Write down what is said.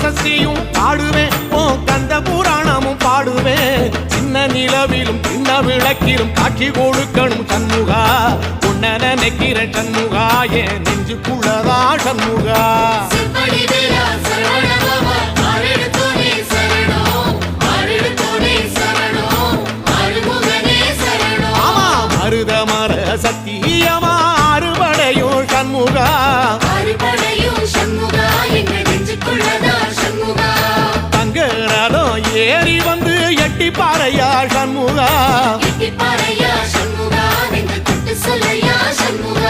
சஷ்டியும் பாடுவேன் உன் கந்த புராணமும் பாடுவேன் சின்ன நிலவிலும் சின்ன விளக்கிலும் காட்சி கொடுக்கணும் சண்முகா உன்ன நினைக்கிற சண்முகா என் நெஞ்சுக்குள்ளதா சண்முகா ஆமா மருதமர சத்தியமா அறுபடையும் சண்முகா தங்கரதம் ஏறி வந்து எட்டி பாறையா சண்முகா சண்முகா